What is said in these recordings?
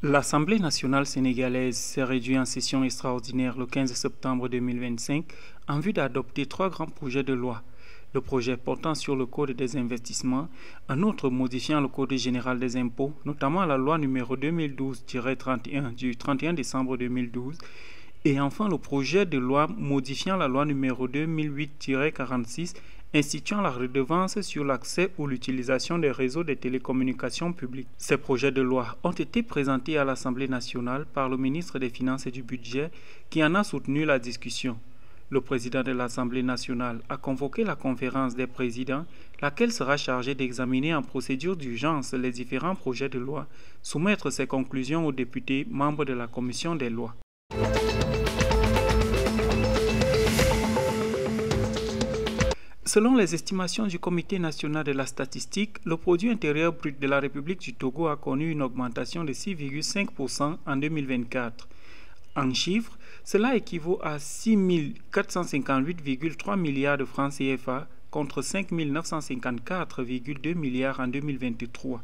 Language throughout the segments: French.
L'Assemblée nationale sénégalaise s'est réduite en session extraordinaire le 15 septembre 2025 en vue d'adopter trois grands projets de loi. Le projet portant sur le Code des investissements, un autre modifiant le Code général des impôts, notamment la loi numéro 2012-31 du 31 décembre 2012, et enfin le projet de loi modifiant la loi numéro 2008-46 instituant la redevance sur l'accès ou l'utilisation des réseaux de télécommunications publiques. Ces projets de loi ont été présentés à l'Assemblée nationale par le ministre des Finances et du Budget qui en a soutenu la discussion. Le président de l'Assemblée nationale a convoqué la conférence des présidents, laquelle sera chargée d'examiner en procédure d'urgence les différents projets de loi, soumettre ses conclusions aux députés membres de la commission des lois. Selon les estimations du Comité national de la statistique, le produit intérieur brut de la République du Togo a connu une augmentation de 6,5% en 2024. En chiffres, cela équivaut à 6 458,3 milliards de francs CFA contre 5 954,2 milliards en 2023.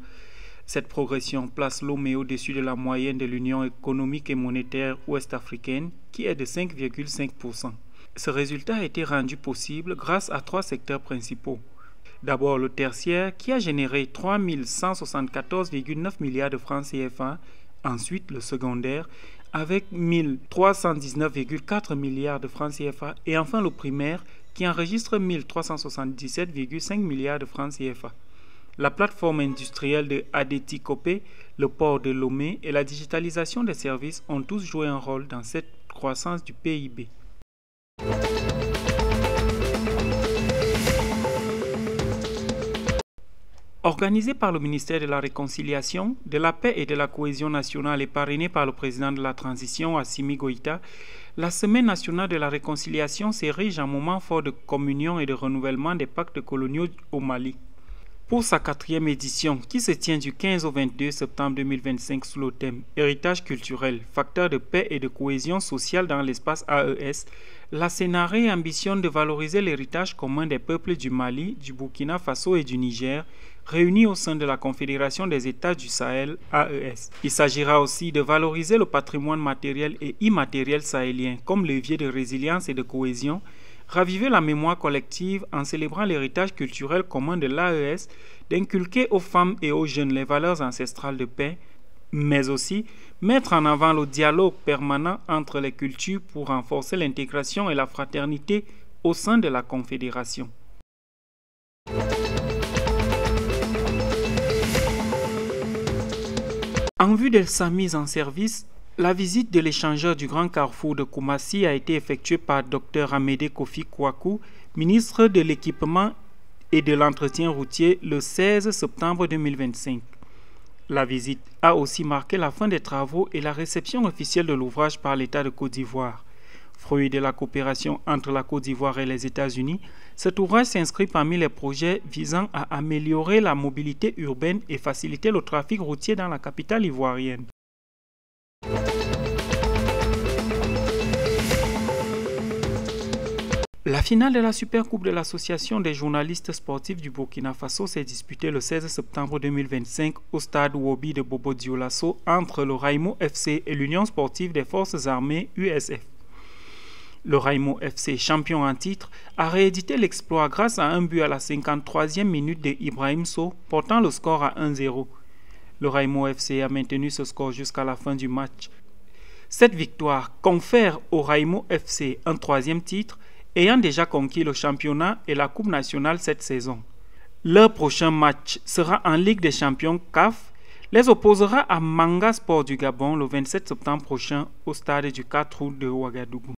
Cette progression place Lomé au-dessus de la moyenne de l'Union économique et monétaire ouest-africaine qui est de 5,5%. Ce résultat a été rendu possible grâce à trois secteurs principaux. D'abord le tertiaire qui a généré 3 174,9 milliards de francs CFA, ensuite le secondaire avec 1 319,4 milliards de francs CFA et enfin le primaire qui enregistre 1 377,5 milliards de francs CFA. La plateforme industrielle de Adeti Copé, le port de Lomé et la digitalisation des services ont tous joué un rôle dans cette croissance du PIB. Organisée par le ministère de la Réconciliation, de la Paix et de la Cohésion nationale et parrainée par le président de la Transition, Assimi Goïta, la Semaine nationale de la Réconciliation s'érige en moment fort de communion et de renouvellement des pactes coloniaux au Mali. Pour sa 4e édition, qui se tient du 15 au 22 septembre 2025 sous le thème « Héritage culturel, facteur de paix et de cohésion sociale dans l'espace AES », la Sénaré ambitionne de valoriser l'héritage commun des peuples du Mali, du Burkina Faso et du Niger, réunis au sein de la Confédération des États du Sahel, AES. Il s'agira aussi de valoriser le patrimoine matériel et immatériel sahélien comme levier de résilience et de cohésion, raviver la mémoire collective en célébrant l'héritage culturel commun de l'AES, d'inculquer aux femmes et aux jeunes les valeurs ancestrales de paix, mais aussi mettre en avant le dialogue permanent entre les cultures pour renforcer l'intégration et la fraternité au sein de la Confédération. En vue de sa mise en service, la visite de l'échangeur du Grand Carrefour de Koumassi a été effectuée par Dr Amédée Kofi Kouakou, ministre de l'Équipement et de l'Entretien routier, le 16 septembre 2025. La visite a aussi marqué la fin des travaux et la réception officielle de l'ouvrage par l'État de Côte d'Ivoire. Fruit de la coopération entre la Côte d'Ivoire et les États-Unis, cet ouvrage s'inscrit parmi les projets visant à améliorer la mobilité urbaine et faciliter le trafic routier dans la capitale ivoirienne. La finale de la Supercoupe de l'Association des journalistes sportifs du Burkina Faso s'est disputée le 16 septembre 2025 au stade Wobi de Bobo Dioulasso entre le Raimo FC et l'Union sportive des forces armées USF. Le Raimo FC, champion en titre, a réédité l'exploit grâce à un but à la 53e minute de Ibrahim Sow, portant le score à 1-0. Le Raimo FC a maintenu ce score jusqu'à la fin du match. Cette victoire confère au Raimo FC un 3e titre, ayant déjà conquis le championnat et la Coupe nationale cette saison. Leur prochain match sera en Ligue des champions CAF, les opposera à Manga Sport du Gabon le 27 septembre prochain au stade du 4 août de Ouagadougou.